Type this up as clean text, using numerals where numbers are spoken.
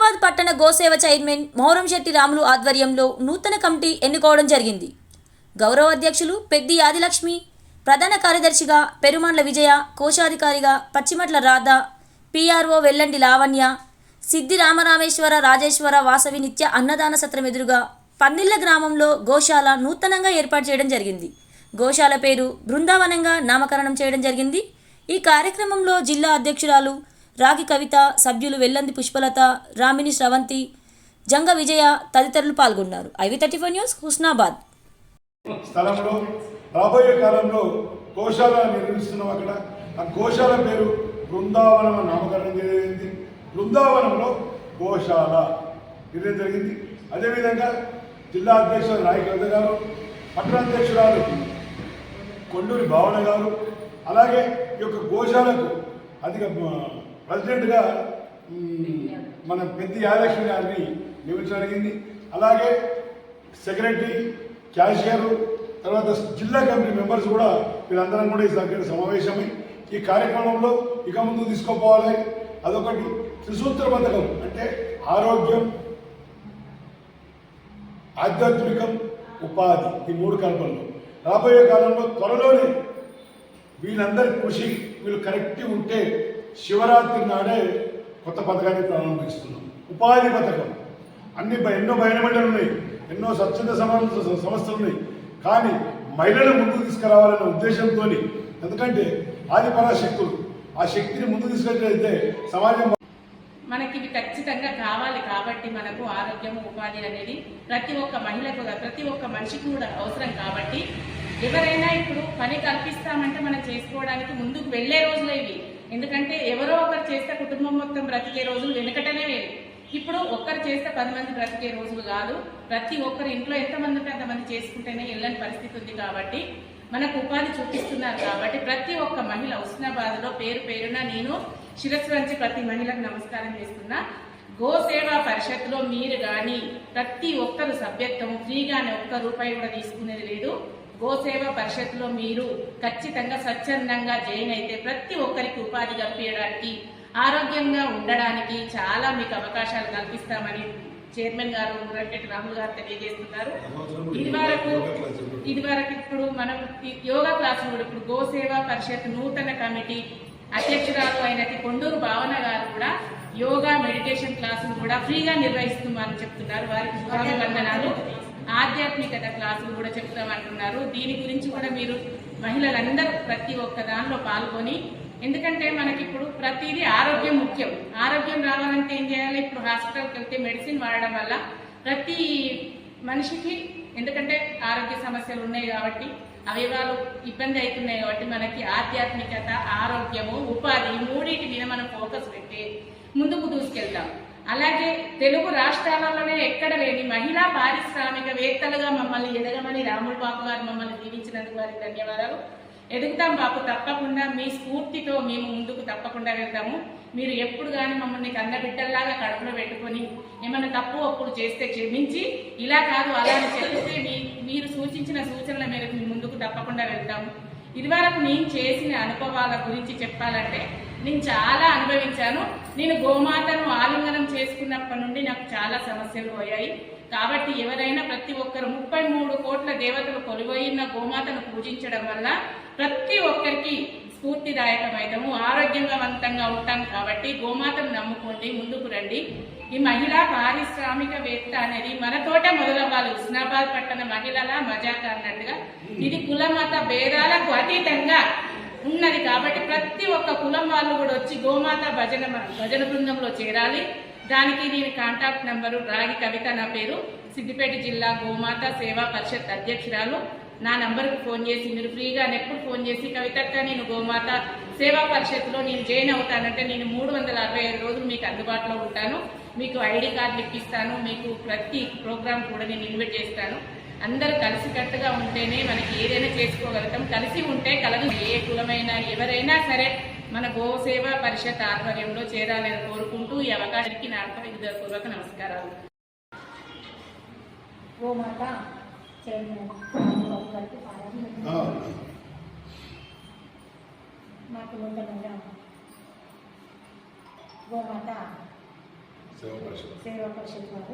హుస్నాబాద్ పట్టణ గోసేవ చైర్మన్ మొహరంశెట్టి రాములు ఆధ్వర్యంలో నూతన కమిటీ ఎన్నుకోవడం జరిగింది. గౌరవ అధ్యక్షులు పెద్ది ఆదిలక్ష్మి, ప్రధాన కార్యదర్శిగా పెరుమాండ్ల విజయ, కోశాధికారిగా పచ్చిమట్ల రాధ, పిఆర్ఓ వెల్లండి లావణ్య, సిద్ధి రామరామేశ్వర రాజేశ్వర వాసవి నిత్య అన్నదాన సత్రం ఎదురుగా పన్నిళ్ల గ్రామంలో గోశాల నూతనంగా ఏర్పాటు చేయడం జరిగింది. గోశాల పేరు బృందావనంగా నామకరణం చేయడం జరిగింది. ఈ కార్యక్రమంలో జిల్లా అధ్యక్షురాలు రాగి కవిత, సభ్యులు వెల్లంది పుష్పలత, రామిని శ్రవంతి, జంగ విజయ తదితరులు పాల్గొన్నారు. IV34 news, Husnabad. స్థలంలో రాబోయే కాలంలో గోశాల నిర్మిస్తున్నాం. అక్కడ ఆ గోశాల పేరు బృందావనం నామకరణం జరిగింది. బృందావనంలో గోశాల నిర్ణయం జరిగింది. అదేవిధంగా జిల్లా అధ్యక్షులు రాగి కవిత గారు, పట్టణాధ్యక్షురాలు కొండూరి భావన గారు, అలాగే ఈ యొక్క గోశాలకు అధిక ప్రెసిడెంట్గా మన పెద్ది ఆదిలక్ష్మి గారిని నియమించడం జరిగింది. అలాగే సెక్రటరీ, క్యాషియర్, తర్వాత జిల్లా కమిటీ మెంబర్స్ కూడా వీళ్ళందరం కూడా ఈ దగ్గర సమావేశమై ఈ కార్యక్రమంలో ఇక ముందు తీసుకోపోవాలి. అదొకటి త్రిసూత్ర పథకం అంటే ఆరోగ్యం, ఆధ్యాత్మికం, ఉపాధి, ఈ మూడు కల్పనలు రాబోయే కాలంలో త్వరలోనే వీళ్ళందరి కృషి వీళ్ళు కరెక్ట్గా ఉంటే శివరాత్రి నాడే కొత్త పథకాన్ని ప్రారంభిస్తున్నాం. ఉపాధి పథకం ఎన్నో బయలుమండలు ఉన్నాయి, ఎన్నో స్వచ్ఛంద సంస్థలు ఉన్నాయి. కానీ మహిళలు ముందుకు తీసుకురావాలనే ఉద్దేశంతో, ఎందుకంటే ఆది పరాశక్తులు ఆ శక్తిని ముందుకు తీసుకెళ్ళైతే సమాజం మనకి ఇవి ఖచ్చితంగా కావాలి. కాబట్టి మనకు ఆరోగ్యం, ఉపాధి అనేది ప్రతి ఒక్క మహిళకు, ప్రతి ఒక్క మనిషికి కూడా అవసరం. కాబట్టి ఎవరైనా ఇప్పుడు పని కల్పిస్తామంటే మనం చేసుకోవడానికి ముందుకు వెళ్లే రోజులు ఇవి. ఎందుకంటే ఎవరో ఒకరు చేస్తే కుటుంబం మొత్తం బ్రతికే రోజులు వెనుకటనే వేరు. ఇప్పుడు ఒక్కరు చేస్తే 10 మంది బ్రతికే రోజులు కాదు. ప్రతి ఒక్కరు ఇంట్లో ఎంతమంది ఉంటే అంతమంది చేసుకుంటేనే వెళ్ళని పరిస్థితి ఉంది. కాబట్టి మనకు ఉపాధి చూపిస్తున్నారు. కాబట్టి ప్రతి ఒక్క మహిళ హుస్నాబాద్లో పేరున నేను శిరస్సు వంచి ప్రతి మహిళకు నమస్కారం చేస్తున్నా. గోసేవా పరిషత్లో మీరు కానీ ప్రతి ఒక్కరు సభ్యత్వం ఫ్రీగానే ₹1 కూడా తీసుకునేది లేదు. గోసేవా పరిషత్లో మీరు ఖచ్చితంగా స్వచ్ఛందంగా జాయిన్ అయితే ప్రతి ఒక్కరికి ఉపాధి కల్పించడానికి, ఆరోగ్యంగా ఉండడానికి చాలా మీకు అవకాశాలు కల్పిస్తామని చైర్మన్ గారు మురంగెట్టి రాములు గారు తెలియజేస్తున్నారు. ఇదివరకు ఇప్పుడు మనం యోగా క్లాసులు కూడా ఇప్పుడు గోసేవా పరిషత్ నూతన కమిటీ అధ్యక్షురాలు అయిన కొండూరు భావన గారు కూడా యోగా మెడిటేషన్ క్లాసులు కూడా ఫ్రీగా నిర్వహిస్తున్నామని చెప్తున్నారు. వారికి శుభాభివందనాలు. ఆధ్యాత్మికత క్లాసులు కూడా చెప్తామంటున్నారు. దీని గురించి కూడా మీరు మహిళలందరూ ప్రతి ఒక్క దానిలో పాల్గొని, ఎందుకంటే మనకి ఇప్పుడు ప్రతిదీ ఆరోగ్యం ముఖ్యం. ఆరోగ్యం రావాలంటే ఏం చేయాలి? ఇప్పుడు హాస్పిటల్కి వెళ్తే మెడిసిన్ వాడడం వల్ల ప్రతి మనిషికి, ఎందుకంటే ఆరోగ్య సమస్యలు ఉన్నాయి కాబట్టి, అవయవాలు ఇబ్బంది అవుతున్నాయి కాబట్టి మనకి ఆధ్యాత్మికత, ఆరోగ్యము, ఉపాధి మూడింటి మీద మనం ఫోకస్ పెట్టి ముందుకు దూసుకెళ్తాం. అలాగే తెలుగు రాష్ట్రాలలోనే ఎక్కడ లేని మహిళా పారిశ్రామికవేత్తలుగా మమ్మల్ని ఎదగమని రాములు బాబు గారు మమ్మల్ని దీవించినందుకు వారికి ధన్యవాదాలు. ఎదుగుతాం బాబు, తప్పకుండా మీ స్ఫూర్తితో మేము ముందుకు తప్పకుండా వెళ్తాము. మీరు ఎప్పుడు కానీ మమ్మల్ని కన్న బిడ్డల్లాగా కడుపులో పెట్టుకొని ఏమైనా తప్పు అప్పుడు చేస్తే క్షమించి, ఇలా కాదు అలా అని చెప్తే మీరు సూచించిన సూచనల మేరకు మేము ముందుకు తప్పకుండా వెళ్తాము. ఇదివరకు నేను చేసిన అనుభవాల గురించి చెప్పాలంటే, నేను చాలా అనుభవించాను. నేను గోమాతను ఆలింగనం చేసుకున్నప్పటి నుండి నాకు చాలా సమస్యలు పోయాయి. కాబట్టి ఎవరైనా ప్రతి ఒక్కరు 33 కోట్ల దేవతలు కొలువైన గోమాతను పూజించడం వల్ల ప్రతి ఒక్కరికి స్ఫూర్తిదాయకమైతాము, ఆరోగ్యవంతంగా ఉంటాం. కాబట్టి గోమాతను నమ్ముకోండి, ముందుకు రండి. ఈ మహిళా పారిశ్రామికవేత్త అనేది మనతోటే మొదలవ్వాలి. హుస్నాబాద్ పట్టణ మహిళల మజాక అన్నట్టుగా ఇది కుల మత భేదాలకు అతీతంగా ఉన్నది. కాబట్టి ప్రతి ఒక్క కులం వాళ్ళు కూడా వచ్చి గోమాత భజన బృందంలో చేరాలి. దానికి నేను కాంటాక్ట్ నెంబరు రాగి కవిత, నా పేరు, సిద్దిపేట జిల్లా గోమాత సేవా పరిషత్ అధ్యక్షురాలు. నా నంబర్కి ఫోన్ చేసి మీరు ఫ్రీగా ఎప్పుడు ఫోన్ చేసి కవితక్క నేను గోమాత సేవా పరిషత్లో నేను జాయిన్ అవుతానంటే నేను 365 రోజులు మీకు అందుబాటులో ఉంటాను. మీకు ఐడి కార్డులు ఇప్పిస్తాను. మీకు ప్రతి ప్రోగ్రామ్ కూడా నేను ఇన్వైట్ చేస్తాను. అందరూ కలిసికట్టుగా ఉంటేనే మనకి ఏదైనా చేసుకోగలుగుతాం. కలిసి ఉంటే కలదు. ఏ కులమైనా ఎవరైనా సరే మన గోసేవా పరిషత్ ఆధ్వర్యంలో చేరాలని కోరుకుంటూ ఈ అవకాశానికి నా హృదయపూర్వక నమస్కారాలు. గోమాత నాకు నూతనంగా గోమాత సేవా పరిషత్ సేవా పరిషత్ వారు